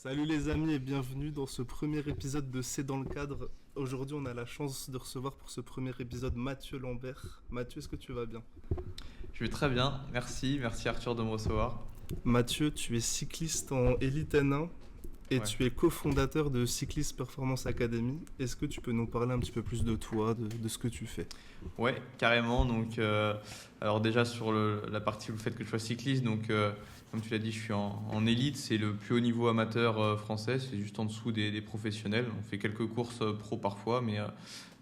Salut les amis et bienvenue dans ce premier épisode de C'est dans le cadre. Aujourd'hui on a la chance de recevoir pour ce premier épisode Mathieu Lambert. Mathieu, est-ce que tu vas bien? Je vais très bien, merci Arthur de me recevoir. Mathieu, tu es cycliste en Elite N1 et Ouais, tu es cofondateur de Cyclist Performance Academy. Est-ce que tu peux nous parler un petit peu plus de toi, de ce que tu fais? ouais, carrément. Alors déjà sur la partie le fait que je sois cycliste, comme tu l'as dit, je suis en élite, c'est le plus haut niveau amateur français, c'est juste en dessous des professionnels. On fait quelques courses pro parfois, mais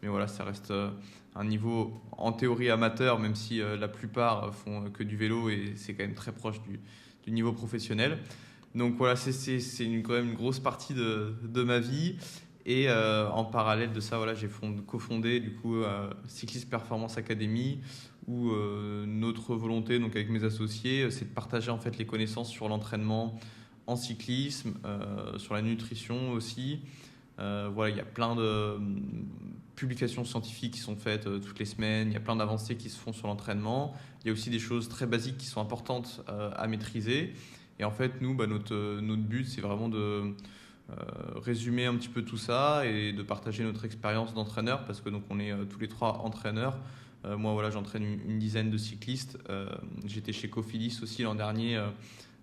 voilà, ça reste un niveau en théorie amateur, même si la plupart font que du vélo et c'est quand même très proche du niveau professionnel. Donc voilà, quand même une grosse partie de ma vie. Et en parallèle de ça, voilà, j'ai cofondé du coup Cyclist Performance Academy, où notre volonté, donc avec mes associés, c'est de partager en fait les connaissances sur l'entraînement en cyclisme, sur la nutrition aussi. Voilà, il y a plein de publications scientifiques qui sont faites toutes les semaines. Il y a plein d'avancées qui se font sur l'entraînement. Il y a aussi des choses très basiques qui sont importantes à maîtriser. Et en fait, nous, notre but, c'est vraiment de résumer un petit peu tout ça et de partager notre expérience d'entraîneur parce que donc on est tous les trois entraîneurs. Moi, voilà, j'entraîne une dizaine de cyclistes. J'étais chez Cofidis aussi l'an dernier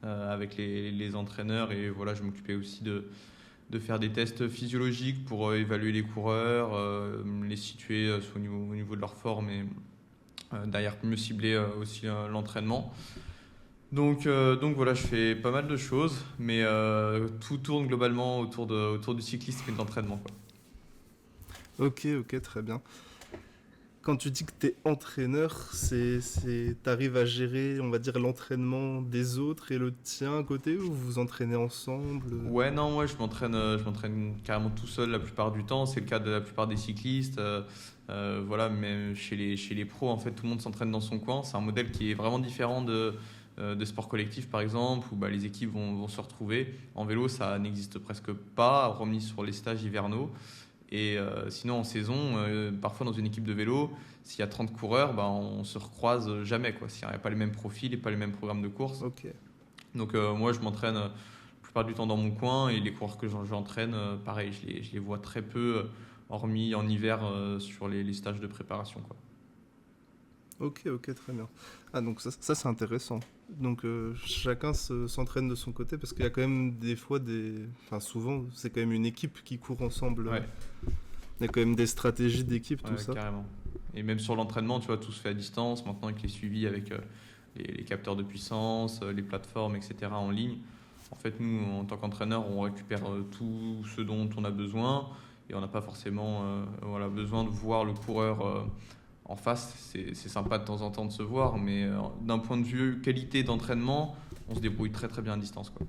avec les entraîneurs et voilà, je m'occupais aussi de faire des tests physiologiques pour évaluer les coureurs, les situer soit au niveau de leur forme et derrière mieux cibler aussi l'entraînement. Donc voilà, je fais pas mal de choses, mais tout tourne globalement autour du cyclisme et de l'entraînement, quoi. Ok, ok, très bien. Quand tu dis que tu es entraîneur, t'arrives à gérer, on va dire, l'entraînement des autres et le tien à côté ou vous vous entraînez ensemble? Ouais, non, moi je m'entraîne carrément tout seul la plupart du temps. C'est le cas de la plupart des cyclistes. Voilà, même chez les pros, en fait, tout le monde s'entraîne dans son coin. C'est un modèle qui est vraiment différent de sport collectif, par exemple, où les équipes vont se retrouver. En vélo, ça n'existe presque pas, remis sur les stages hivernaux. Et sinon, en saison, parfois dans une équipe de vélo, s'il y a 30 coureurs, on se recroise jamais, quoi. S'il n'y a pas les mêmes profils et pas les mêmes programmes de course. Ok. Moi, je m'entraîne la plupart du temps dans mon coin et les coureurs que j'entraîne, pareil, je les vois très peu, hormis en hiver sur les stages de préparation, quoi. Ok, ok, très bien. Ah, donc ça c'est intéressant. Donc chacun s'entraîne de son côté parce qu'il y a quand même des fois Enfin souvent, c'est quand même une équipe qui court ensemble. Ouais, Il y a quand même des stratégies d'équipe, tout ouais, ça. carrément. Et même sur l'entraînement, tu vois, tout se fait à distance, maintenant avec les suivis avec les capteurs de puissance, les plateformes, etc. en ligne. En fait, nous, en tant qu'entraîneur, on récupère tout ce dont on a besoin et on n'a pas forcément voilà, besoin de voir le coureur en face. C'est sympa de temps en temps de se voir, mais d'un point de vue qualité d'entraînement, on se débrouille très très bien à distance, quoi.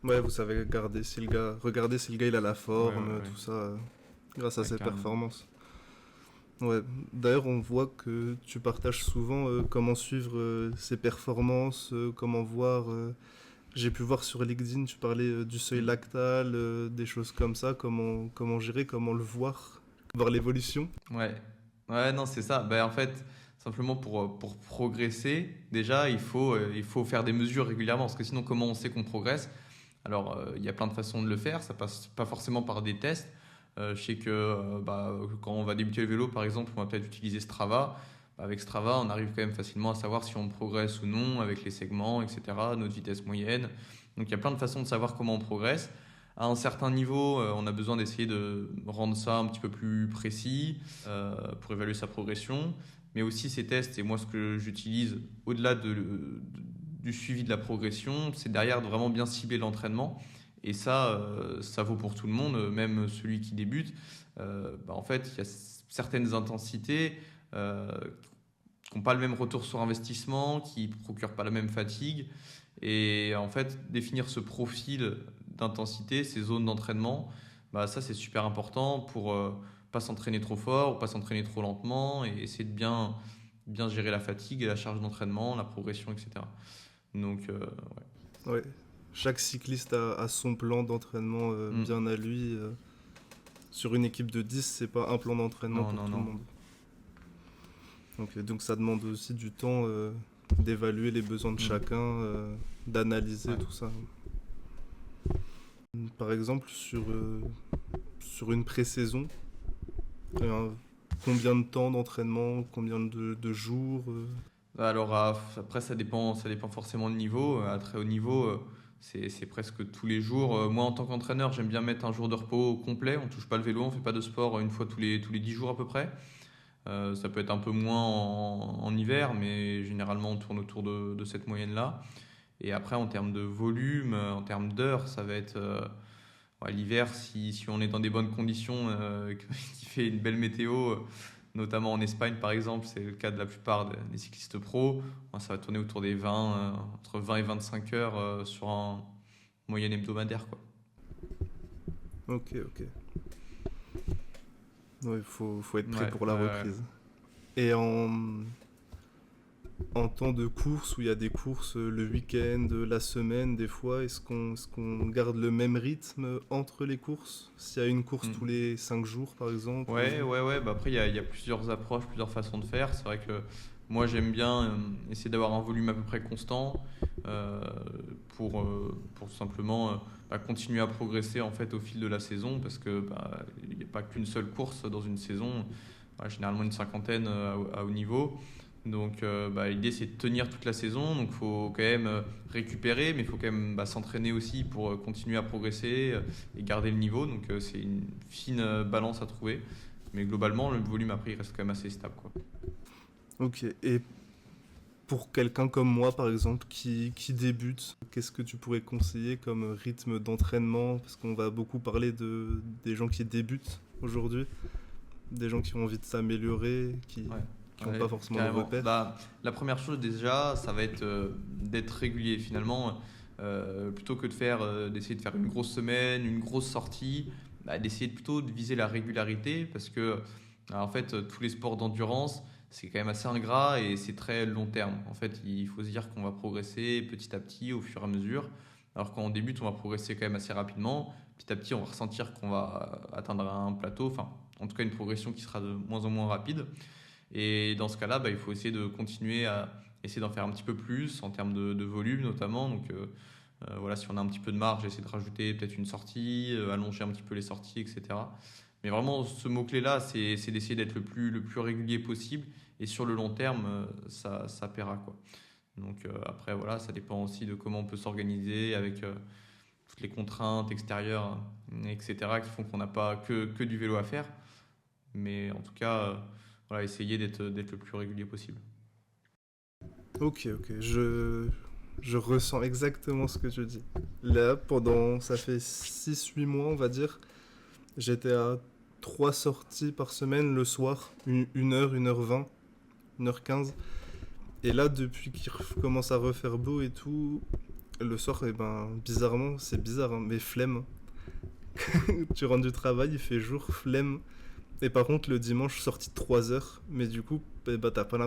Ouais, vous savez regarder si le gars il a la Ouais, ouais, forme, ouais, tout ça, grâce à ouais, ses carrément. performances. Ouais. D'ailleurs, on voit que tu partages souvent comment suivre ses performances, comment voir. J'ai pu voir sur LinkedIn, tu parlais du seuil Mm. lactal, des choses comme ça, comment gérer, comment le voir l'évolution. Ouais, ouais, non, c'est ça. En fait, simplement pour progresser, déjà, il faut faire des mesures régulièrement. Parce que sinon, comment on sait qu'on progresse? Alors, il y a plein de façons de le faire. Ça passe pas forcément par des tests. Je sais que quand on va débuter le vélo, par exemple, on va peut-être utiliser Strava. Avec Strava, on arrive quand même facilement à savoir si on progresse ou non avec les segments, etc., notre vitesse moyenne. Donc, il y a plein de façons de savoir comment on progresse. À un certain niveau, on a besoin d'essayer de rendre ça un petit peu plus précis pour évaluer sa progression. Mais aussi ces tests, et moi ce que j'utilise au-delà du suivi de la progression, c'est derrière de vraiment bien cibler l'entraînement. Et ça, ça vaut pour tout le monde, même celui qui débute. En fait, il y a certaines intensités qui n'ont pas le même retour sur investissement, qui ne procurent pas la même fatigue. Et en fait, définir ce profil d'intensité, ces zones d'entraînement, ça c'est super important pour pas s'entraîner trop fort ou pas s'entraîner trop lentement et essayer de bien gérer la fatigue et la charge d'entraînement, la progression, etc. Donc, Ouais. Chaque cycliste a son plan d'entraînement ouais. bien à lui. Sur une équipe de 10, c'est pas un plan d'entraînement Non, pour non, tout le non. monde. Donc ça demande aussi du temps d'évaluer les besoins de Mm. chacun, d'analyser Ouais. tout ça. Par exemple, sur une pré-saison, euh, combien de temps d'entraînement, combien de jours Alors après, ça dépend forcément du niveau. À très haut niveau, c'est presque tous les jours. Moi, en tant qu'entraîneur, j'aime bien mettre un jour de repos complet. On touche pas le vélo, on fait pas de sport une fois tous les 10 jours à peu près. Ça peut être un peu moins en hiver, mais généralement on tourne autour de cette moyenne-là. Et après, en termes de volume, en termes d'heures, ça va être ouais, l'hiver, si on est dans des bonnes conditions, qu'il fait une belle météo, notamment en Espagne par exemple, c'est le cas de la plupart des cyclistes pros, moi, ça va tourner autour des 20, entre 20 et 25 heures sur un moyenne hebdomadaire, quoi. Ok, ok. Ouais, faut être prêt Ouais, pour la reprise. Et en temps de course, où il y a des courses le week-end, la semaine, des fois, est-ce qu'on garde le même rythme entre les courses? S'il y a une course tous Mm. les 5 jours, par exemple Ouais. Bah après, il y a plusieurs approches, plusieurs façons de faire. C'est vrai que moi, j'aime bien essayer d'avoir un volume à peu près constant euh, pour tout simplement bah, continuer à progresser en fait au fil de la saison parce que bah, il n'y a pas qu'une seule course dans une saison. Voilà, généralement une cinquantaine à haut niveau. Donc bah, l'idée c'est de tenir toute la saison. Donc il faut quand même récupérer, mais il faut quand même bah, s'entraîner aussi pour continuer à progresser et garder le niveau. Donc c'est une fine balance à trouver. Mais globalement, le volume après il reste quand même assez stable, quoi. Ok. Et pour quelqu'un comme moi, par exemple, qui débute, qu'est-ce que tu pourrais conseiller comme rythme d'entraînement? Parce qu'on va beaucoup parler des gens qui débutent aujourd'hui, des gens qui ont envie de s'améliorer, qui Ouais, n'ont pas ouais, forcément de carrément. repères. Bah, la première chose déjà, ça va être d'être régulier finalement. Plutôt que d'essayer de faire une grosse semaine, une grosse sortie, bah, d'essayer plutôt de viser la régularité parce que en fait tous les sports d'endurance c'est quand même assez ingrat et c'est très long terme. En fait, il faut se dire qu'on va progresser petit à petit au fur et à mesure. Alors quand on débute, on va progresser quand même assez rapidement. Petit à petit, on va ressentir qu'on va atteindre un plateau, enfin en tout cas une progression qui sera de moins en moins rapide. Et dans ce cas-là, bah, il faut essayer de continuer à essayer d'en faire un petit peu plus en termes de volume notamment. Donc voilà, si on a un petit peu de marge, essayer de rajouter peut-être une sortie, allonger un petit peu les sorties, etc. Mais vraiment, ce mot-clé-là, c'est d'essayer d'être le plus régulier possible. Et sur le long terme, ça paiera, quoi. Donc après, voilà, ça dépend aussi de comment on peut s'organiser avec toutes les contraintes extérieures, etc., qui font qu'on n'a pas que du vélo à faire. Mais en tout cas, voilà, essayer d'être le plus régulier possible. Ok, ok, je ressens exactement ce que tu dis. Là, ça fait 6 8 mois, on va dire, j'étais à 3 sorties par semaine le soir, 1 heure, 1h20, 1h15. Et là, depuis qu'il commence à refaire beau et tout, le soir, eh ben, bizarrement, c'est bizarre, hein, mais flemme. Tu rentres du travail, il fait jour, flemme. Et par contre, le dimanche, sortie de 3 heures, mais du coup, eh ben, t'as pas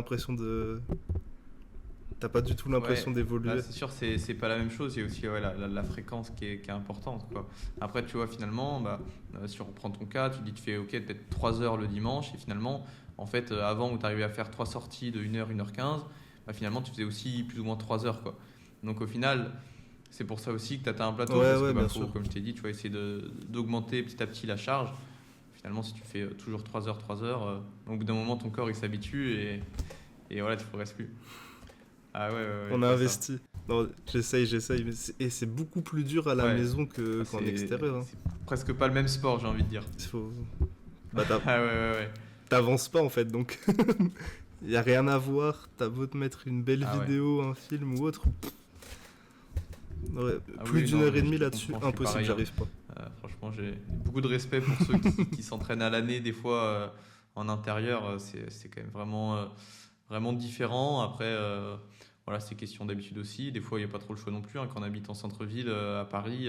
du tout Ouais, l'impression là d'évoluer. c'est sûr, c'est pas la même chose. Il y a aussi ouais, la fréquence qui est importante, quoi. Après, tu vois, finalement, bah, si on reprend ton cas, tu dis tu fais ok, peut-être 3 heures le dimanche, et finalement, en fait, avant où tu arrivais à faire 3 sorties de 1 heure 1h15, bah, finalement, tu faisais aussi plus ou moins 3 heures, quoi. Donc au final, c'est pour ça aussi que tu atteins un plateau, Ouais, parce que ouais, bah, bien faut, sûr. comme je t'ai dit, tu vas essayer d'augmenter petit à petit la charge. Finalement, si tu fais toujours 3 heures, au bout d'un moment, ton corps il s'habitue et voilà, tu ne progresses plus. Ah ouais, On je a vois ça. investi. Non, j'essaye. Et c'est beaucoup plus dur à la Ouais, maison ah, qu'en extérieur, hein. c'est presque pas le même sport, j'ai envie de dire. Faut... Bah, Ah ouais. t'avances pas en fait, donc y a rien à voir. T'as beau te mettre une belle Ah ouais. vidéo, un film ou autre. Ouais, Ah plus oui, d'une non, heure et mais je demie te là-dessus, comprends, je suis impossible, pareil, hein. j'arrive pas. Franchement, j'ai beaucoup de respect pour ceux qui s'entraînent à l'année, des fois en intérieur. C'est quand même vraiment différent. Après, voilà, c'est question d'habitude aussi. Des fois, il n'y a pas trop le choix non plus, hein. Quand on habite en centre-ville à Paris,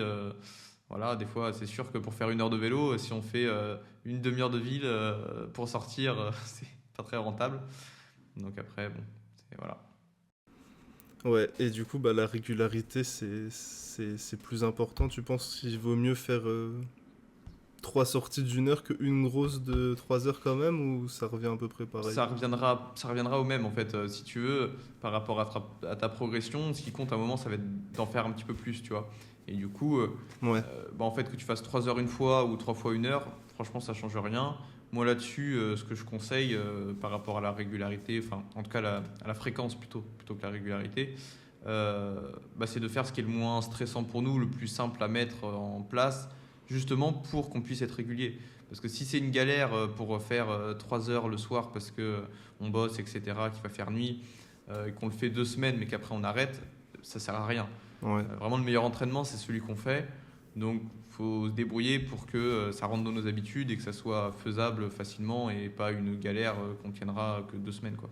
voilà, des fois, c'est sûr que pour faire 1 heure de vélo, si on fait une demi-heure de ville pour sortir, c'est pas très rentable. Donc après, bon, voilà. Ouais, et du coup, bah, la régularité, c'est plus important. Tu penses qu'il vaut mieux faire 3 sorties d'1 heure qu'une grosse de 3 heures quand même, ou ça revient à peu près pareil? Ça reviendra au même en fait. Si tu veux, par rapport à ta progression, ce qui compte à un moment, ça va être d'en faire un petit peu plus, tu vois. Et du coup, Ouais, en fait, que tu fasses 3 heures une fois ou 3 fois 1 heure, franchement, ça change rien. Moi, là-dessus, ce que je conseille par rapport à la régularité, enfin, en tout cas, à la fréquence plutôt que la régularité, c'est de faire ce qui est le moins stressant pour nous, le plus simple à mettre en place, justement pour qu'on puisse être régulier. Parce que si c'est une galère pour faire 3 heures le soir parce que on bosse, etc., qu'il va faire nuit, et qu'on le fait 2 semaines, mais qu'après on arrête, ça sert à rien. ouais. Vraiment, le meilleur entraînement, c'est celui qu'on fait. Donc, il faut se débrouiller pour que ça rentre dans nos habitudes et que ça soit faisable facilement et pas une galère qu'on tiendra que 2 semaines, quoi.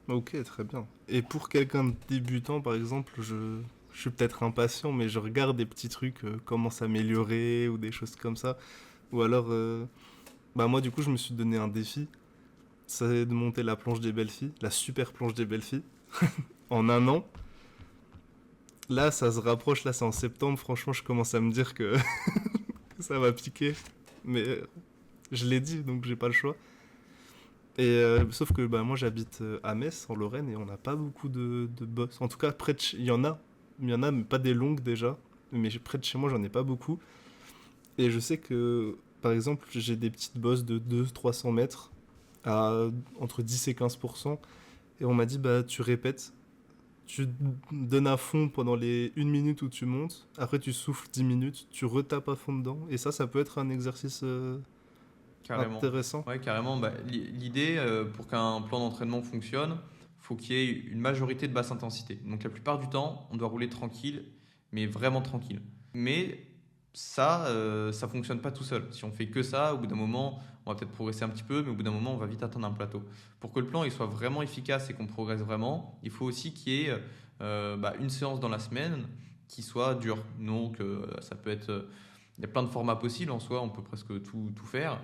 Ok, très bien. Et pour quelqu'un de débutant, par exemple, je suis peut-être impatient, mais je regarde des petits trucs, comment s'améliorer ou des choses comme ça. Ou alors, bah moi, du coup, je me suis donné un défi. C'est de monter la planche des belles filles, la super planche des belles filles, en un an. Là, ça se rapproche, là, c'est en septembre. Franchement, je commence à me dire que ça va piquer. Mais je l'ai dit, donc j'ai pas le choix. Et sauf que bah, moi j'habite à Metz en Lorraine et on n'a pas beaucoup de bosses. En tout cas, il y en a, mais pas des longues déjà. Mais près de chez moi, j'en ai pas beaucoup. Et je sais que, par exemple, j'ai des petites bosses de 200-300 mètres à entre 10 et 15%. Et on m'a dit, bah tu répètes, tu donnes à fond pendant les 1 minute où tu montes. Après, tu souffles 10 minutes, tu retapes à fond dedans. Et ça peut être un exercice Carrément. intéressant. Ouais, carrément. L'idée, pour qu'un plan d'entraînement fonctionne, faut qu'il y ait une majorité de basse intensité. Donc la plupart du temps, on doit rouler tranquille, mais vraiment tranquille. Mais ça fonctionne pas tout seul. Si on fait que ça, au bout d'un moment, on va peut-être progresser un petit peu, mais au bout d'un moment, on va vite atteindre un plateau. Pour que le plan il soit vraiment efficace et qu'on progresse vraiment, il faut aussi qu'il y ait une séance dans la semaine qui soit dure. Donc ça peut être, il y a plein de formats possibles en soi, on peut presque tout faire.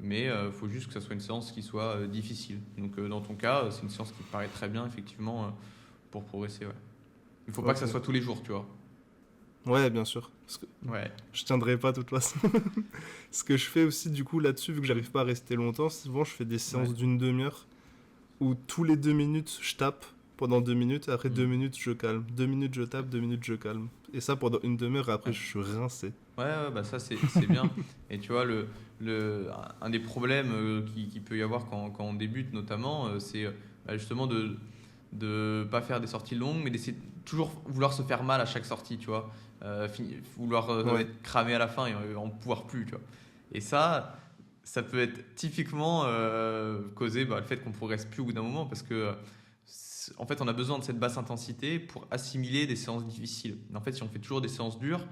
Mais il faut juste que ça soit une séance qui soit difficile. Donc dans ton cas, c'est une séance qui te paraît très bien, effectivement, pour progresser. Ouais. Il ne faut pas que ça Ok. soit tous les jours, tu vois. Ouais, bien sûr. Parce que Ouais. je tiendrai pas de toute façon. Ce que je fais aussi du coup là-dessus, vu que j'arrive pas à rester longtemps, souvent je fais des Ouais. séances d'une demi-heure où tous les 2 minutes je tape pendant 2 minutes, et après deux Mm. minutes je calme. 2 minutes je tape, 2 minutes je calme. Et ça pendant une demi-heure, et après Ouais. je suis rincé. Ouais, bah ça c'est bien. Et tu vois, un des problèmes qui peut y avoir quand on débute notamment, c'est justement de ne pas faire des sorties longues, mais d'essayer de toujours vouloir se faire mal à chaque sortie, tu vois. Vouloir Ouais, être cramé à la fin et en pouvoir plus, tu vois. Et ça peut être typiquement causé le fait qu'on progresse plus au bout d'un moment parce que en fait on a besoin de cette basse intensité pour assimiler des séances difficiles. En fait, si on fait toujours des séances dures,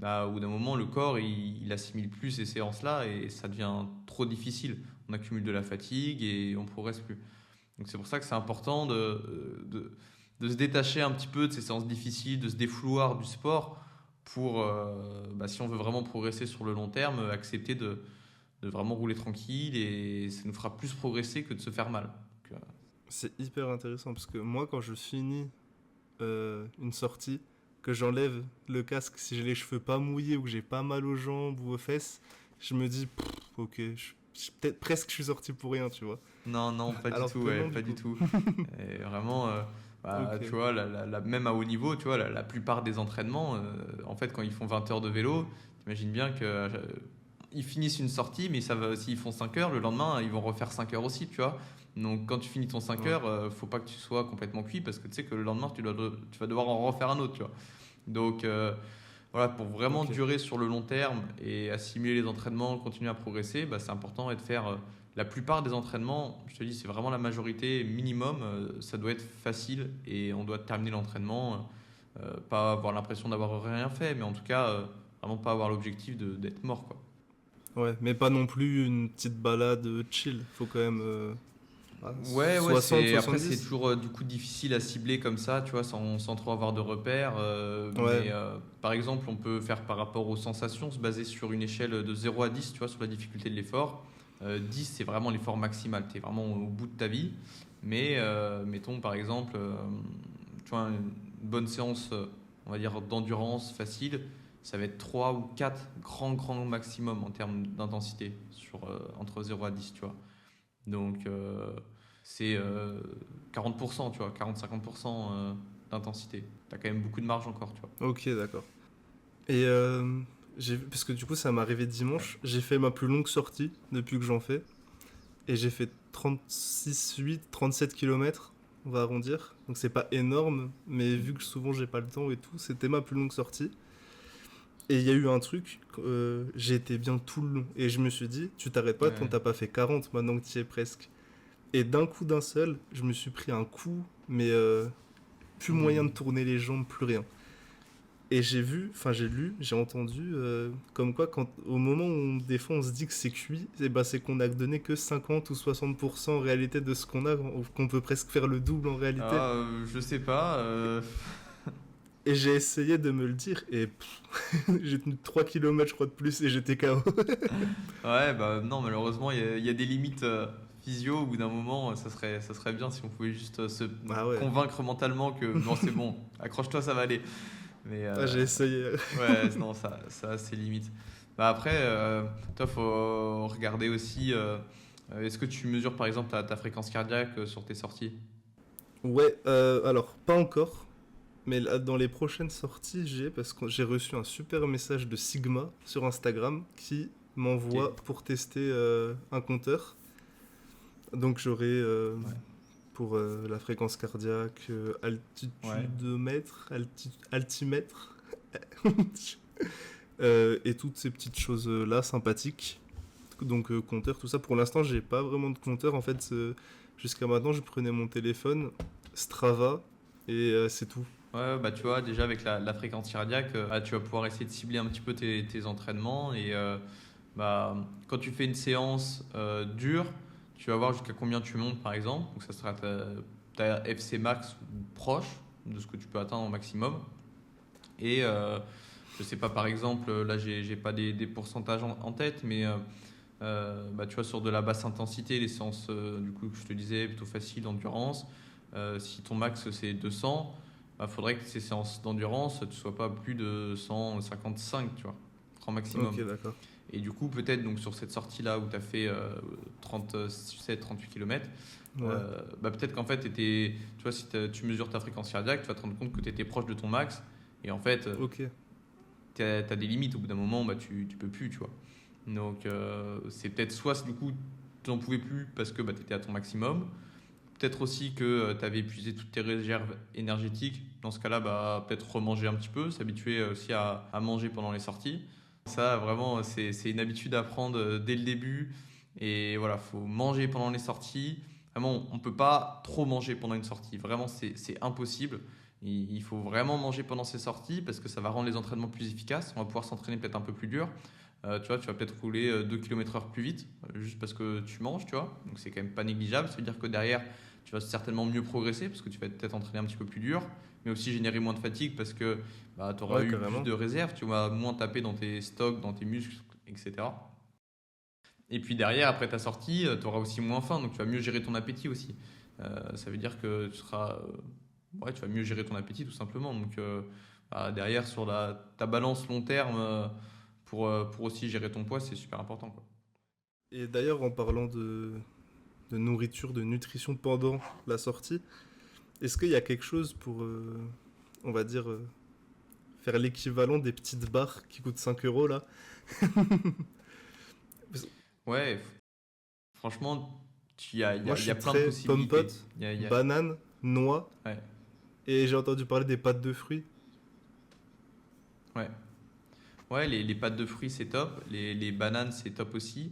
au bout d'un moment, le corps, il assimile plus ces séances-là et ça devient trop difficile. On accumule de la fatigue et on progresse plus. Donc c'est pour ça que c'est important de se détacher un petit peu de ces séances difficiles, de se défouloir du sport pour, si on veut vraiment progresser sur le long terme, accepter de vraiment rouler tranquille et ça nous fera plus progresser que de se faire mal. Donc, c'est hyper intéressant parce que moi quand je finis une sortie, que j'enlève le casque si j'ai les cheveux pas mouillés ou que j'ai pas mal aux jambes ou aux fesses, je me dis, pff, ok, peut-être presque je suis sorti pour rien, tu vois. non, non, pas du Alors tout, que ouais, non, du pas du coup. tout. Et vraiment, tu Ok. vois, même à haut niveau, tu vois, la plupart des entraînements, en fait, quand ils font 20 heures de vélo, t'imagines bien que ils finissent une sortie, mais ça va, s'ils font 5 heures, le lendemain, ils vont refaire 5 heures aussi, tu vois. Donc, quand tu finis ton 5 Ouais. heures, faut pas que tu sois complètement cuit parce que tu sais que le lendemain, tu vas devoir en refaire un autre, tu vois. Donc, voilà, pour vraiment Ok. durer sur le long terme et assimiler les entraînements, continuer à progresser, c'est important de faire la plupart des entraînements. Je te dis, c'est vraiment la majorité minimum. Ça doit être facile et on doit terminer l'entraînement, pas avoir l'impression d'avoir rien fait, mais en tout cas, vraiment pas avoir l'objectif d'être mort, quoi. Ouais, mais pas non plus une petite balade chill. Faut quand même Ouais, ouais, après c'est 60-70. toujours du coup difficile à cibler comme ça, tu vois, sans trop avoir de repères. Ouais, Mais par exemple, on peut faire par rapport aux sensations, se baser sur une échelle de 0 à 10, tu vois, sur la difficulté de l'effort. 10, c'est vraiment l'effort maximal, tu es vraiment au bout de ta vie. Mais mettons par exemple, tu vois, une bonne séance, on va dire, d'endurance facile, ça va être 3 ou 4 grands maximum en termes d'intensité, entre 0 à 10, tu vois. Donc, c'est 40%, tu vois, 40-50%. d'intensité. Tu as quand même beaucoup de marge encore, tu vois. Ok, d'accord. Et parce que du coup, ça m'est arrivé dimanche, j'ai fait ma plus longue sortie depuis que j'en fais. Et j'ai fait 37 km, on va arrondir. Donc c'est pas énorme, mais vu que souvent j'ai pas le temps et tout, c'était ma plus longue sortie. Et il y a eu un truc, j'ai été bien tout le long. Et je me suis dit, tu t'arrêtes pas, Ouais. t'as pas fait 40 maintenant que tu y es presque. Et d'un coup d'un seul, je me suis pris un coup, mais plus moyen de Mhm. tourner les jambes, plus rien. Et j'ai vu, enfin j'ai lu, j'ai entendu, comme quoi au moment où des fois on se dit que c'est cuit, eh ben, c'est qu'on a donné que 50 ou 60% en réalité de ce qu'on a, qu'on peut presque faire le double en réalité. Ah, je sais pas. Et j'ai essayé de me le dire, et j'ai tenu 3 km je crois de plus et j'étais KO. Ouais, bah non, malheureusement, il y a des limites physio. Au bout d'un moment, ça serait bien si on pouvait juste se Ah ouais, convaincre mentalement que non, c'est bon, accroche-toi, ça va aller. Mais ah, j'ai essayé. ouais, non, ça a ses limites. Bah après, toi, faut regarder aussi. Est-ce que tu mesures par exemple ta fréquence cardiaque sur tes sorties? Ouais, alors pas encore, mais là, dans les prochaines sorties, parce que j'ai reçu un super message de Sigma sur Instagram qui Ok. m'envoie pour tester un compteur. Donc j'aurai Ouais. pour la fréquence cardiaque, Ouais. altitudomètre, altimètre, et toutes ces petites choses-là sympathiques. Donc compteur, tout ça. Pour l'instant, j'ai pas vraiment de compteur. En fait, jusqu'à maintenant, je prenais mon téléphone, Strava, et c'est tout. Ouais, bah tu vois, déjà avec la fréquence cardiaque, ah, tu vas pouvoir essayer de cibler un petit peu tes entraînements. Et bah, quand tu fais une séance dure, tu vas voir jusqu'à combien tu montes par exemple. Donc ça sera ta FC max proche de ce que tu peux atteindre au maximum. Et je sais pas, par exemple, là j'ai pas des pourcentages en tête, mais bah, tu vois, sur de la basse intensité, les séances du coup que je te disais, plutôt facile d'endurance, si ton max c'est 200, il faudrait que ces séances d'endurance ne soient pas plus de 155, tu vois, grand Ok, maximum. d'accord. Et du coup, peut-être donc sur cette sortie-là où tu as fait 37-38 km, Ouais, bah, peut-être qu'en fait, tu vois, si tu mesures ta fréquence cardiaque, tu vas te rendre compte que tu étais proche de ton max. Et en fait, ok. tu as des limites. Au bout d'un moment, bah, tu peux plus, tu vois. Donc, c'est peut-être soit du coup, tu n'en pouvais plus parce que bah, tu étais à ton maximum. Peut-être aussi que tu avais épuisé toutes tes réserves énergétiques. Dans ce cas-là, bah, peut-être remanger un petit peu, s'habituer aussi à manger pendant les sorties. Ça, vraiment, c'est une habitude à prendre dès le début. Et voilà, faut manger pendant les sorties. Vraiment, on ne peut pas trop manger pendant une sortie. Vraiment, c'est impossible. Il faut vraiment manger pendant ces sorties parce que ça va rendre les entraînements plus efficaces. On va pouvoir s'entraîner peut-être un peu plus dur. Tu vois, tu vas peut-être rouler 2 km/h plus vite juste parce que tu manges, tu vois. Donc, c'est quand même pas négligeable. Ça veut dire que derrière, tu vas certainement mieux progresser parce que tu vas peut-être entraîner un petit peu plus dur, mais aussi générer moins de fatigue parce que bah, tu auras Ouais, eu plus carrément. de réserves, tu vas moins taper dans tes stocks, dans tes muscles, etc. Et puis derrière, après ta sortie, tu auras aussi moins faim, donc tu vas mieux gérer ton appétit aussi. Ça veut dire que ouais, tu vas mieux gérer ton appétit tout simplement. Donc bah, derrière, sur ta balance long terme, pour aussi gérer ton poids, c'est super important, quoi. Et d'ailleurs, en parlant de nourriture, de nutrition pendant la sortie, est-ce qu'il y a quelque chose pour, on va dire, faire l'équivalent des petites barres qui coûtent 5 euros là? Ouais, franchement, Moi, je il y a suis plein de très pomme possibilités. pote, Il y a- banane, noix, ouais, et j'ai entendu parler des pâtes de fruits. ouais. Ouais, les pâtes de fruits, c'est top. Les bananes, c'est top aussi.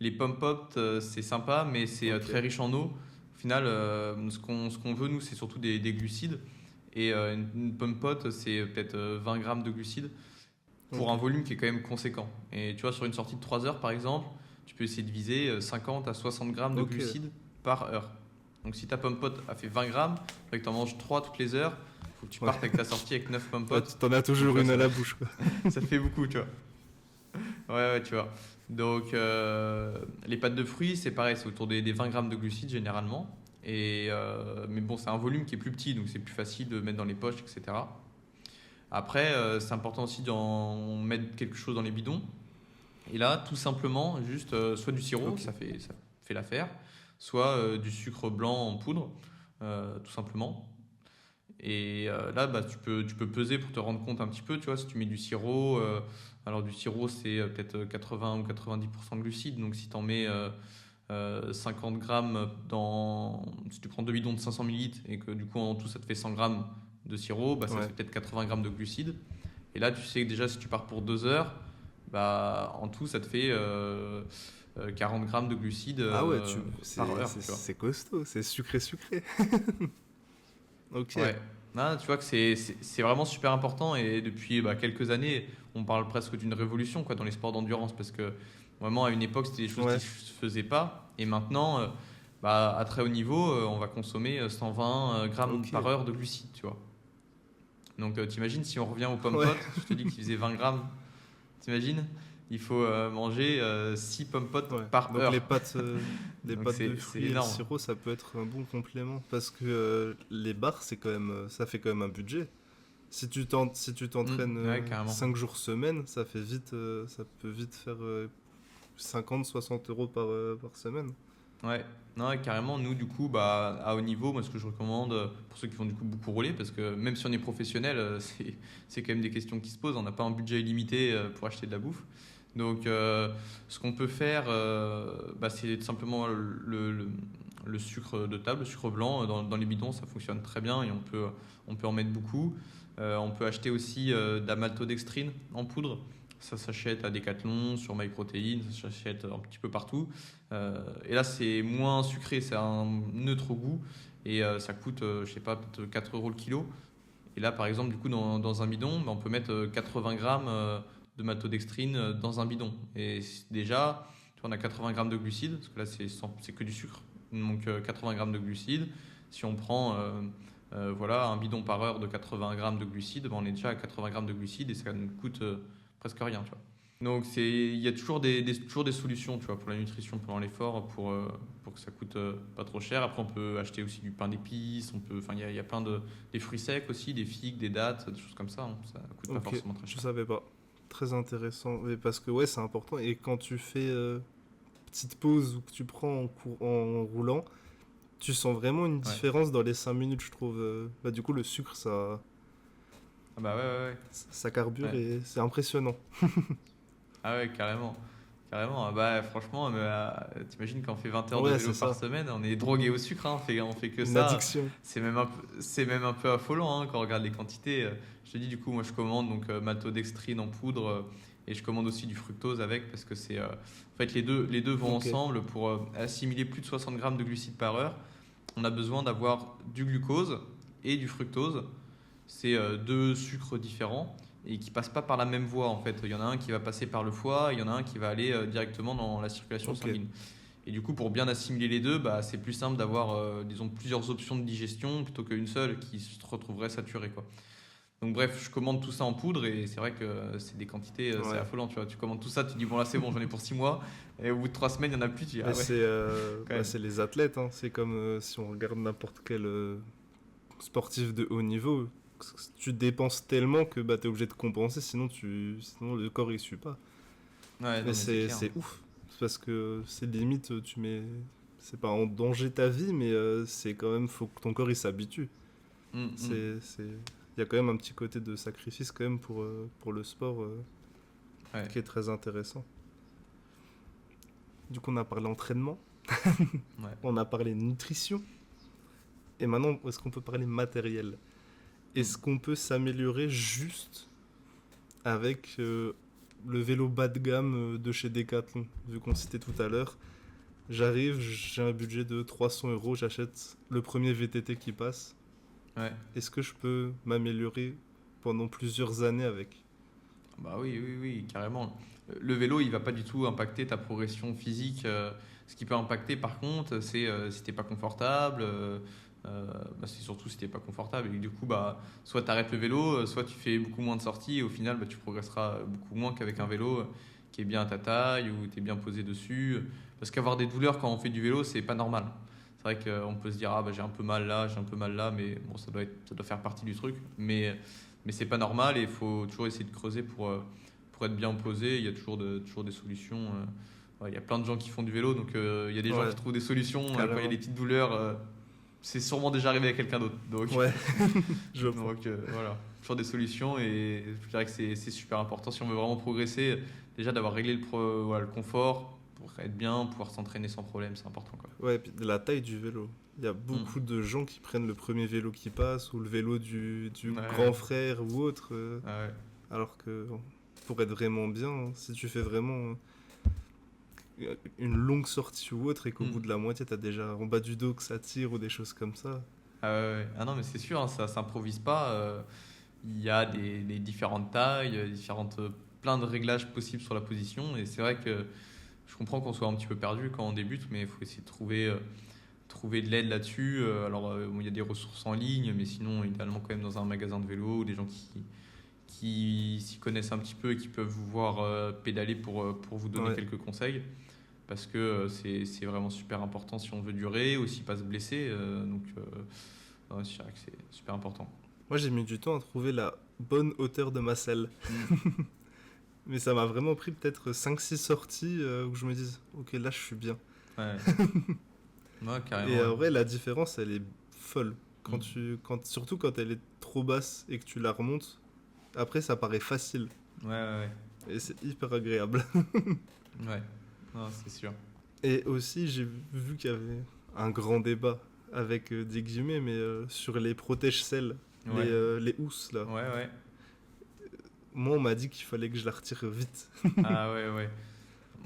Les pommes potes, c'est sympa, mais c'est Ok, très riche en eau. Au final, ce qu'on veut, nous, c'est surtout des glucides. Et une pomme pote, c'est peut-être 20 grammes de glucides pour ok, un volume qui est quand même conséquent. Et tu vois, sur une sortie de 3 heures, par exemple, tu peux essayer de viser 50 à 60 grammes de ok. glucides par heure. Donc si ta pomme pote a fait 20 grammes, il faudrait que tu en manges 3 toutes les heures. Il faut que tu Ouais, partes avec ta sortie avec 9 pommes ouais, potes. t'en as Donc tu toujours vois, une à ça, la bouche, quoi. ça fait beaucoup, tu vois. Ouais, ouais, tu vois. Donc, les pâtes de fruits, c'est pareil, c'est autour des 20 grammes de glucides généralement. Mais bon, c'est un volume qui est plus petit, donc c'est plus facile de mettre dans les poches, etc. Après, c'est important aussi d'en mettre quelque chose dans les bidons. Et là, tout simplement, juste soit du sirop, Ok, ça fait l'affaire, soit du sucre blanc en poudre, tout simplement. Et là, bah, tu peux peser pour te rendre compte un petit peu, tu vois, si tu mets du sirop. Alors du sirop, c'est peut-être 80 ou 90% de glucides. Donc si tu en mets 50 grammes si tu prends deux bidons de 500 millilitres et que du coup en tout ça te fait 100 grammes de sirop, bah, ça te Ouais. fait peut-être 80 grammes de glucides. Et là, tu sais que déjà si tu pars pour 2 heures, bah, en tout ça te fait 40 grammes de glucides Ah ouais, par heure, tu vois. c'est costaud, c'est sucré sucré. Ok. Ouais. Ah, tu vois que c'est vraiment super important et depuis bah, quelques années, on parle presque d'une révolution quoi, dans les sports d'endurance parce que vraiment à une époque c'était des choses qui Ouais. ne se faisaient pas et maintenant bah, à très haut niveau on va consommer 120 grammes Ok. par heure de glucides, tu vois. Donc t'imagines si on revient aux pommes Ouais. potes, je te dis qu'ils faisaient 20 grammes, t'imagines? Il faut manger 6 pommes potes Ouais. par Donc heure. les Donc pâtes de c'est fruits et le énorme. sirop, ça peut être un bon complément parce que les bars, c'est quand même, ça fait quand même un budget. Si tu t'entraînes Ouais, carrément. 5 jours semaine, ça fait vite, ça peut vite faire 50-60 € par semaine. Ouais, non, ouais, carrément. Nous, du coup, bah, à haut niveau, moi, ce que je recommande pour ceux qui vont du coup beaucoup rouler, parce que même si on est professionnel, c'est quand même des questions qui se posent. On n'a pas un budget illimité pour acheter de la bouffe. Donc, ce qu'on peut faire, bah, c'est tout simplement le sucre de table, le sucre blanc dans les bidons, ça fonctionne très bien et on peut en mettre beaucoup. On peut acheter aussi de la maltodextrine en poudre. Ça s'achète à Decathlon, sur MyProtein, ça s'achète un petit peu partout. Et là, c'est moins sucré, c'est un neutre goût. Et ça coûte, je sais pas, peut-être 4 euros le kilo. Et là, par exemple, du coup, dans un bidon, bah, on peut mettre 80 grammes de maltodextrine dans un bidon. Et déjà, tu vois, on a 80 grammes de glucides, parce que là, c'est que du sucre. Donc 80 grammes de glucides. Si on prend voilà, un bidon par heure de 80 grammes de glucides, bah, on est déjà à 80 grammes de glucides et ça nous coûte presque rien, tu vois. Donc il y a toujours toujours des solutions, tu vois, pour la nutrition pendant l'effort, pour que ça coûte pas trop cher. Après, on peut acheter aussi du pain d'épices, enfin, il y a plein des fruits secs aussi, des figues, des dattes, des choses comme ça, hein. Ça coûte pas Ok, forcément très je cher. savais pas. Très intéressant. Mais parce que ouais, c'est important. Et quand tu fais petite pause ou que tu prends en roulant, tu sens vraiment une Ouais. différence dans les 5 minutes, je trouve. Bah, du coup, le sucre, Ah bah ouais. ça carbure Ouais. et c'est impressionnant. Ah ouais, carrément. Carrément. Ah bah franchement, t'imagines quand on fait 20 heures de Ouais, vélo c'est par ça. semaine, on est drogué au sucre, hein, on fait que Une ça. addiction. C'est même un peu affolant hein, quand on regarde les quantités. Je te dis, du coup, moi je commande donc maltodextrine en poudre et je commande aussi du fructose avec parce que en fait, les deux vont Ok. ensemble pour assimiler plus de 60 grammes de glucides par heure. On a besoin d'avoir du glucose et du fructose. C'est deux sucres différents et qui passent pas par la même voie en fait. Il y en a un qui va passer par le foie, il y en a un qui va aller directement dans la circulation Ok. sanguine. Et du coup, pour bien assimiler les deux, bah, c'est plus simple d'avoir disons plusieurs options de digestion plutôt qu'une seule qui se retrouverait saturée quoi. Donc bref, je commande tout ça en poudre et c'est vrai que c'est des quantités, c'est Ouais. affolant, tu vois. Tu commandes tout ça, tu dis bon là c'est bon, j'en ai pour 6 mois et au bout de 3 semaines, il y en a plus, tu dis Mais ah ouais, quand bah, même. c'est les athlètes, hein. C'est comme si on regarde n'importe quel sportif de haut niveau. Tu dépenses tellement que bah, tu es obligé de compenser, sinon le corps il suit pas. Ouais, Mais non mais c'est clair. c'est ouf. C'est parce que c'est limite, c'est pas en danger ta vie, mais c'est quand même, faut que ton corps il s'habitue. Hum. Il y a quand même un petit côté de sacrifice quand même pour le sport Ouais, qui est très intéressant. Du coup, on a parlé entraînement, ouais. on a parlé nutrition, et maintenant, est-ce qu'on peut parler matériel? Hum. Est-ce qu'on peut s'améliorer juste avec le vélo bas de gamme de chez Decathlon? Vu qu'on citait tout à l'heure, j'arrive, j'ai un budget de 300 €, j'achète le premier VTT qui passe. Ouais. Est-ce que je peux m'améliorer pendant plusieurs années avec? Bah oui, carrément. Le vélo, il va pas du tout impacter ta progression physique. Ce qui peut impacter, par contre, c'est si t'es pas confortable. Bah, c'est surtout si t'es pas confortable. Et du coup, bah, soit tu arrêtes le vélo, soit tu fais beaucoup moins de sorties. Et au final, bah, tu progresseras beaucoup moins qu'avec un vélo qui est bien à ta taille ou tu es bien posé dessus. Parce qu'avoir des douleurs quand on fait du vélo, c'est pas normal. C'est vrai qu'on peut se dire, ah, bah, j'ai un peu mal là, j'ai un peu mal là, mais bon, ça doit faire partie du truc. Mais c'est pas normal et il faut toujours essayer de creuser pour être bien posé. Il y a toujours des solutions. Ouais, il y a plein de gens qui font du vélo, donc il y a des gens qui Ouais, trouvent des solutions quand il y a des carrément. petites douleurs. c'est sûrement déjà arrivé à quelqu'un d'autre. Donc, Ouais, je vois. donc voilà, toujours des solutions et je dirais que c'est super important si on veut vraiment progresser. Déjà d'avoir réglé voilà, le confort pour être bien, pouvoir s'entraîner sans problème, c'est important quoi. Ouais, et puis la taille du vélo. Il y a Mm. beaucoup de gens qui prennent le premier vélo qui passe ou le vélo du grand Ouais, frère ou autre, ouais. alors que bon, pour être vraiment bien, hein, si tu fais vraiment une longue sortie ou autre et qu'au bout Mm. de la moitié, t'as déjà en bas du dos que ça tire ou des choses comme ça. Ah, ouais, ouais. Ah non mais c'est sûr, hein, ça s'improvise pas. Il y a des différentes tailles, plein de réglages possibles sur la position et c'est vrai que je comprends qu'on soit un petit peu perdu quand on débute, mais il faut essayer de trouver de l'aide là-dessus. Bon, il y a des ressources en ligne, mais sinon, idéalement, quand même dans un magasin de vélo, ou des gens qui s'y connaissent un petit peu et qui peuvent vous voir pédaler pour vous donner Ouais. quelques conseils. Parce que c'est vraiment super important si on veut durer, aussi pas se blesser. Ouais, je dirais que c'est super important. Moi, j'ai mis du temps à trouver la bonne hauteur de ma selle. Mm. Mais ça m'a vraiment pris peut-être 5-6 sorties où je me dise, ok, là, je suis bien. Ouais. Ouais, Et carrément. Ouais. en vrai, la différence, elle est folle. Mm. Surtout quand elle est trop basse et que tu la remontes, après, ça paraît facile. Ouais, ouais, Et c'est hyper agréable. ouais. Ouais. Non, c'est sûr. Et aussi, j'ai vu qu'il y avait un grand débat avec des guillemets, mais sur les protège-selles, Ouais. les housses, là. Ouais, ouais. Moi, on m'a dit qu'il fallait que je la retire vite. Ah ouais, ouais.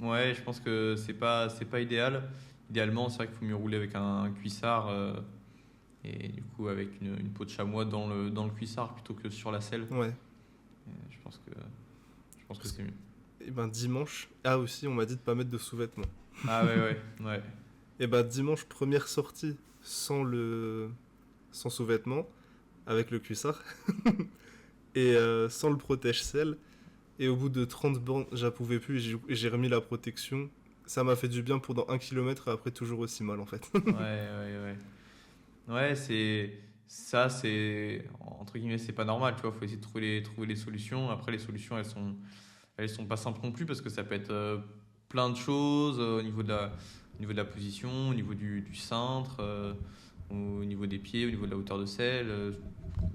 Ouais, je pense que c'est pas idéal. Idéalement, c'est vrai qu'il faut mieux rouler avec un cuissard et du coup avec une peau de chamois dans le cuissard plutôt que sur la selle. Ouais. Et je pense que Parce que, c'est mieux. et ben, dimanche, ah aussi, on m'a dit de pas mettre de sous-vêtements. Ah ouais, ouais, ouais. Et ben, dimanche, première sortie sans sous-vêtements, avec le cuissard, et sans le protège-selle. Et au bout de 30 bornes, j'en pouvais plus et j'ai remis la protection. Ça m'a fait du bien pendant 1 kilomètre et après toujours aussi mal en fait. Ouais, ouais, ouais. Ouais, c'est entre guillemets, c'est pas normal, tu vois. Faut essayer de trouver les solutions. Après, les solutions, elles sont pas simples non plus parce que ça peut être plein de choses au niveau de la position, au niveau du cintre, au niveau des pieds, au niveau de la hauteur de selle.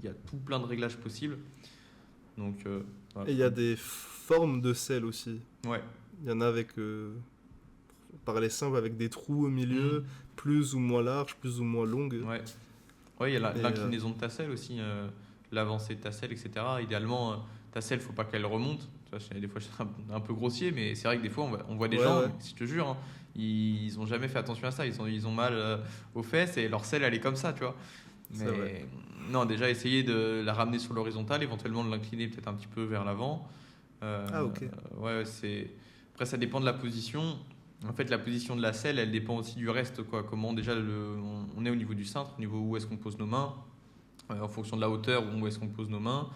Il y a tout plein de réglages possibles. Donc, voilà, Et il y a des formes de selle aussi. ouais. Il y en a avec, par les simples, avec des trous au milieu, Mm. plus ou moins larges, plus ou moins longues. Ouais. Ouais, il y a Et l'inclinaison de ta selle aussi, l'avancée de ta selle, etc. Idéalement, ta selle, faut pas qu'elle remonte. Tu vois, des fois, je suis un peu grossier, mais c'est vrai que des fois, on voit des ouais, gens, ouais, si je te jure, hein, ils ont jamais fait attention à ça. Ils ont mal aux fesses et leur selle, elle est comme ça, tu vois. c'est vrai. Mais non, déjà, essayer de la ramener sur l'horizontale, éventuellement de l'incliner peut-être un petit peu vers l'avant. Ah, ok. Ouais, Après, ça dépend de la position. En fait, la position de la selle, elle dépend aussi du reste, quoi. Comment déjà on est au niveau du cintre, au niveau où est-ce qu'on pose nos mains, en fonction de la hauteur où est-ce qu'on pose nos mains.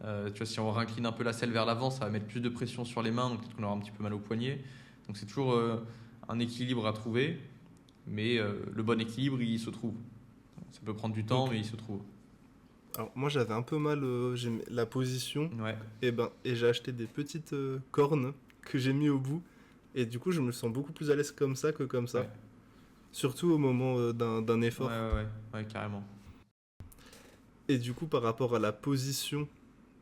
Tu vois, si on réincline un peu la selle vers l'avant, ça va mettre plus de pression sur les mains, donc peut-être qu'on aura un petit peu mal au poignet. Donc c'est toujours un équilibre à trouver, mais le bon équilibre, il se trouve. Ça peut prendre du temps, Ok. mais il se trouve. Alors, moi j'avais un peu mal la position Ouais, et j'ai acheté des petites cornes que j'ai mis au bout. Et du coup, je me sens beaucoup plus à l'aise comme ça que comme ça. ouais, Surtout au moment d'un ouais, effort. ouais, ouais, ouais, carrément. Et du coup, par rapport à la position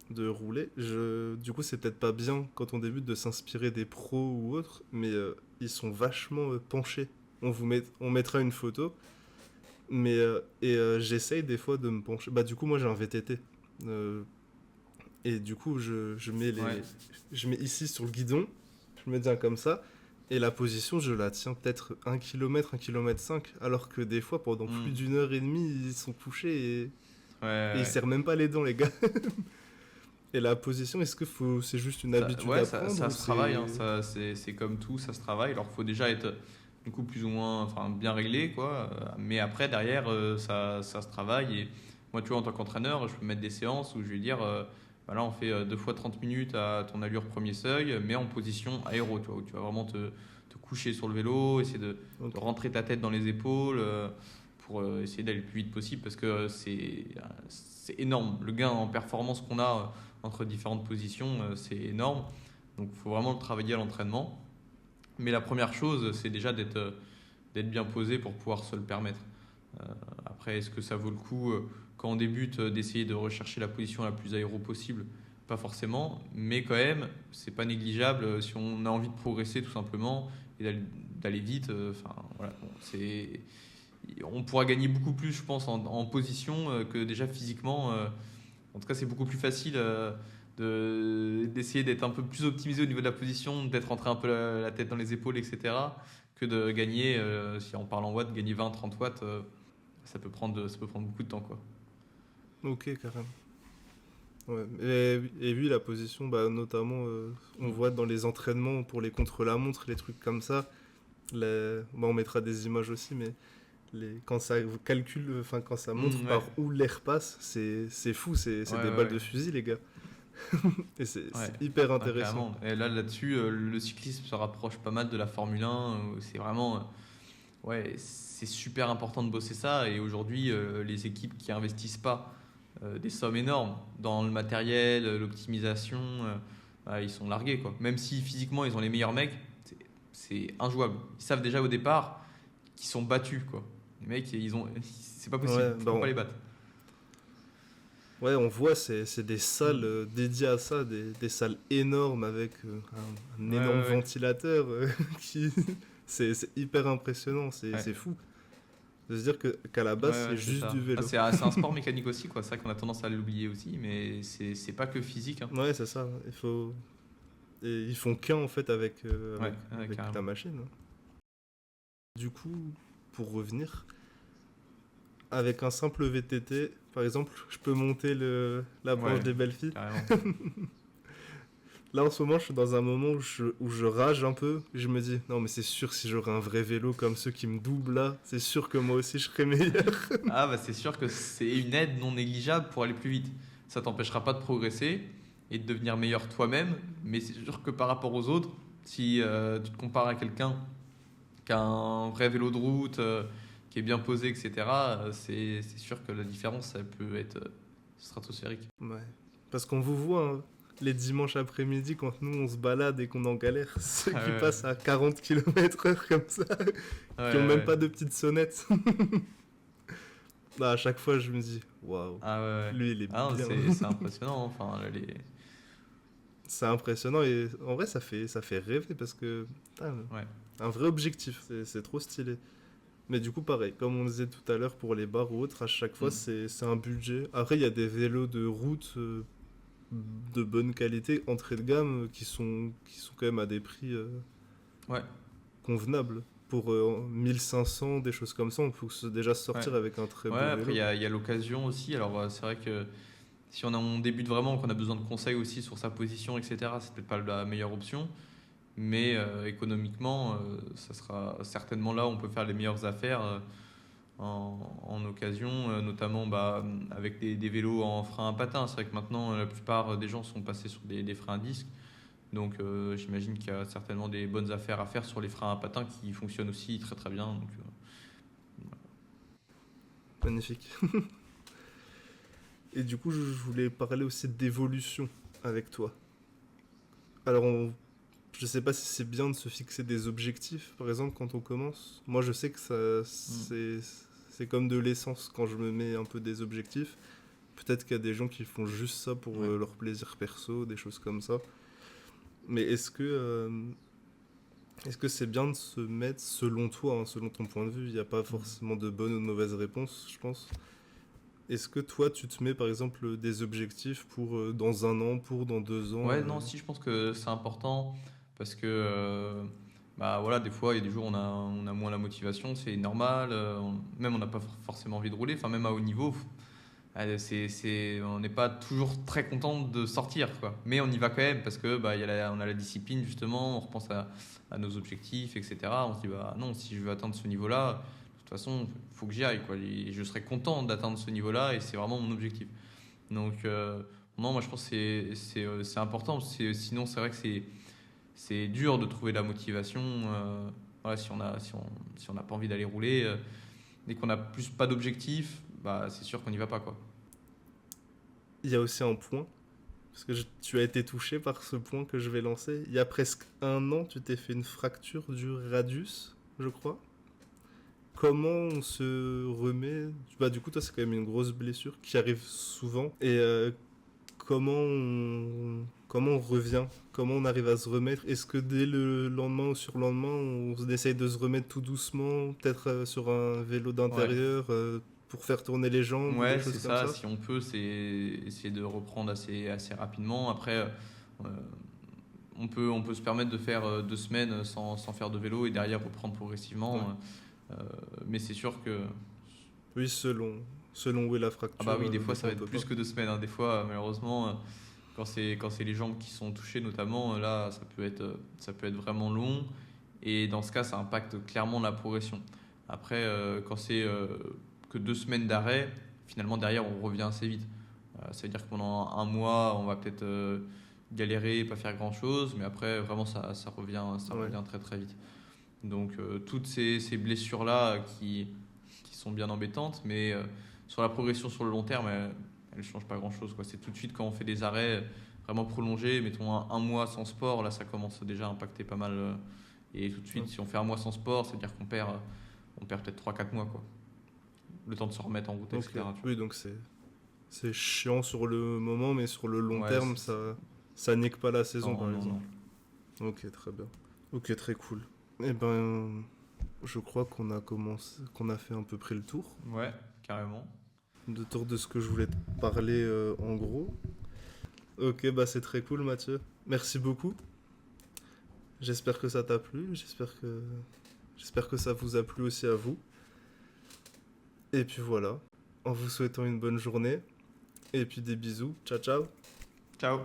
de rouler, du coup, c'est peut-être pas bien quand on débute de s'inspirer des pros ou autres, mais ils sont vachement penchés. On mettra une photo, mais j'essaye des fois de me pencher. Bah, du coup, moi j'ai un VTT. Euh, et du coup, Ouais. je mets ici sur le guidon, je me tiens comme ça, et la position, je la tiens peut-être 1 kilomètre, 1 kilomètre 5, alors que des fois, pendant plus Hmm. d'1 heure et demie, ils sont couchés Ouais, et ils ouais. serrent même pas les dents, les gars. Et la position, c'est juste une habitude Ouais, à ça, prendre ça ou se travaille, c'est. hein, c'est comme tout, ça se travaille. Alors, il faut déjà être du coup plus ou moins, enfin, bien réglé, quoi. Mais après, derrière, ça se travaille. Et moi, tu vois, en tant qu'entraîneur, je peux mettre des séances où je vais dire, voilà, on fait 2 fois 30 minutes à ton allure premier seuil, mais en position aéro, tu vois, où tu vas vraiment te coucher sur le vélo, essayer de Ok. rentrer ta tête dans les épaules pour essayer d'aller le plus vite possible parce que c'est énorme. Le gain en performance qu'on a entre différentes positions, c'est énorme. Donc il faut vraiment le travailler à l'entraînement. Mais la première chose, c'est déjà d'être bien posé pour pouvoir se le permettre. Après, est-ce que ça vaut le coup, quand on débute, d'essayer de rechercher la position la plus aéro possible? Pas forcément, mais quand même, c'est pas négligeable si on a envie de progresser tout simplement et d'aller vite. Enfin, voilà, bon, on pourra gagner beaucoup plus, je pense, en position que déjà physiquement. En tout cas, c'est beaucoup plus facile d'essayer d'être un peu plus optimisé au niveau de la position, d'être rentré un peu la tête dans les épaules, etc. Que de gagner, si on parle en watts, gagner 20-30 watts, ça peut prendre beaucoup de temps, quoi. Ok, carrément. Ouais. Et oui, la position, bah, notamment, on Mm. voit dans les entraînements pour les contre-la-montre, les trucs comme ça. Bah, on mettra des images aussi, mais quand ça calcule, enfin quand ça montre Ouais, par où l'air passe, c'est fou, ouais, c'est des balles ouais, de fusil, les gars. Et ouais. c'est hyper Ouais, intéressant. carrément. Et là-dessus, le cyclisme se rapproche pas mal de la Formule 1. C'est vraiment, ouais, c'est super important de bosser ça. Et aujourd'hui, les équipes qui investissent pas des sommes énormes dans le matériel, l'optimisation, bah, ils sont largués, quoi. Même si physiquement ils ont les meilleurs mecs, c'est c'est injouable. Ils savent déjà au départ qu'ils sont battus, quoi. Les mecs, c'est pas possible, Ouais, tu bah peux pas les battre. ouais, on voit, c'est des salles Mm. dédiées à ça, des salles énormes avec un Ouais, énorme ouais, ouais. ventilateur qui... c'est hyper impressionnant, Ouais. c'est fou. De se dire qu'à la Ouais, base, c'est ouais, c'est juste ça. du Ah, vélo. c'est un sport mécanique aussi, quoi. C'est vrai qu'on a tendance à l'oublier aussi, mais c'est pas que physique, hein. Ouais, c'est ça. Et ils font qu'un en fait Ouais, ouais, avec la carrément. machine. Du coup, pour revenir, avec un simple VTT, par exemple, je peux monter la branche Ouais, des belles filles. carrément. Là, en ce moment, je suis dans un moment où je rage un peu. Je me dis, non, mais c'est sûr, si j'aurais un vrai vélo comme ceux qui me doublent là, c'est sûr que moi aussi je serais meilleur. Ah, bah c'est sûr que c'est une aide non négligeable pour aller plus vite. Ça t'empêchera pas de progresser et de devenir meilleur toi-même, mais c'est sûr que par rapport aux autres, si tu te compares à quelqu'un qui a un vrai vélo de route, qui est bien posé, etc., c'est sûr que la différence, elle peut être stratosphérique. Ouais. Parce qu'on vous voit, hein, les dimanches après-midi, quand nous on se balade et qu'on est en galère, ceux Ouais, qui ouais, passent à 40 km/h comme ça, ouais, qui ont même ouais. pas de petite sonnette. Là, à chaque fois, je me dis, waouh, Ah ouais, ouais. lui il est Ah non, bien. c'est impressionnant, hein. Enfin, là, C'est impressionnant et en vrai, ça fait rêver parce que putain, ouais. un vrai objectif, c'est trop stylé. Mais du coup, pareil, comme on disait tout à l'heure pour les bars ou autres, à chaque fois, Mm. c'est un budget. Après, il y a des vélos de route de bonne qualité, entrée de gamme, qui sont quand même à des prix Ouais, convenables. Pour 1500, des choses comme ça, on peut déjà ouais. sortir avec un très Ouais, beau après, vélo. il y a l'occasion aussi. Alors, c'est vrai que si on débute vraiment, qu'on a besoin de conseils aussi sur sa position, etc., c'est peut-être pas la meilleure option. Mais économiquement, ça sera certainement là où on peut faire les meilleures affaires en occasion, notamment bah, avec des vélos en frein à patin. C'est vrai que maintenant, la plupart des gens sont passés sur des freins à disque. Donc, j'imagine qu'il y a certainement des bonnes affaires à faire sur les freins à patin qui fonctionnent aussi très très bien. Donc, Magnifique. Et du coup, je voulais parler aussi d'évolution avec toi. Alors, je sais pas si c'est bien de se fixer des objectifs, par exemple, quand on commence. Moi, je sais que mm, c'est comme de l'essence quand je me mets un peu des objectifs. Peut-être qu'il y a des gens qui font juste ça pour ouais. leur plaisir perso, des choses comme ça. Mais est-ce que c'est bien de se mettre, selon toi, hein, selon ton point de vue, il n'y a pas Mm. forcément de bonne ou de mauvaise réponse, je pense. Est-ce que toi, tu te mets par exemple des objectifs pour dans un an, pour dans 2 ans Ouais, non, si, je pense que c'est important parce que bah, voilà, des fois, il y a des jours où on a moins la motivation, c'est normal. Même on n'a pas forcément envie de rouler, enfin, même à haut niveau. On n'est pas toujours très content de sortir, quoi. Mais on y va quand même parce que bah, on a la discipline, justement, on repense à nos objectifs, etc. On se dit, bah non, si je veux atteindre ce niveau-là, de toute façon, il faut que j'y aille, quoi. Et je serai content d'atteindre ce niveau-là et c'est vraiment mon objectif. Donc, non, moi je pense que c'est important. Sinon, c'est vrai que c'est dur de trouver la motivation. Voilà, si on n'a pas envie d'aller rouler, dès qu'on n'a plus pas d'objectif, bah, c'est sûr qu'on n'y va pas, quoi. Il y a aussi un point, parce que tu as été touché par ce point que je vais lancer. Il y a presque un an, tu t'es fait une fracture du radius, je crois. comment on se remet? Bah, du coup, toi, c'est quand même une grosse blessure qui arrive souvent. Et comment on revient? Comment on arrive à se remettre? Est-ce que dès le lendemain ou sur le lendemain, on essaye de se remettre tout doucement, peut-être sur un vélo Ouais. d'intérieur pour faire tourner les jambes ou des Ouais, c'est choses comme ça. ça? Si on peut, c'est essayer de reprendre assez rapidement. Après, on peut se permettre de faire 2 semaines sans faire de vélo et derrière reprendre Ouais. progressivement. Mais c'est sûr que Oui, selon où est la ah bah fracture, oui, des des fois ça fois va on être peut pas. plus que 2 semaines, hein. Des fois, malheureusement, quand c'est les jambes qui sont touchées notamment, là ça peut être vraiment long et dans ce cas ça impacte clairement la progression. Après, quand c'est que 2 semaines d'arrêt, finalement derrière on revient assez vite. Ça veut dire que pendant un mois on va peut-être galérer, pas faire grand-chose, mais après vraiment ça Ouais. revient très très vite. Donc toutes ces blessures-là qui sont bien embêtantes, mais sur la progression sur le long terme, elles ne changent pas grand-chose, quoi. C'est tout de suite quand on fait des arrêts vraiment prolongés, mettons un mois sans sport, là ça commence déjà à impacter pas mal. Et tout de suite, Ouais. si on fait un mois sans sport, c'est-à-dire qu'on perd peut-être 3 4 mois, quoi. Le temps de se remettre en route, Ok. etc. Tu Oui, donc c'est chiant sur le moment, mais sur le long vois. Ouais, terme, ça nique pas la saison, non, par non, non. exemple. Ok, très bien. Ok, très cool. Eh ben, je crois qu'on a fait à peu près le tour. Ouais, carrément. De tour de ce que je voulais te parler en gros. Ok, bah c'est très cool, Mathieu. Merci beaucoup. J'espère que ça t'a plu. J'espère que ça vous a plu aussi à vous. Et puis voilà. En vous souhaitant une bonne journée. Et puis des bisous. Ciao, ciao. Ciao.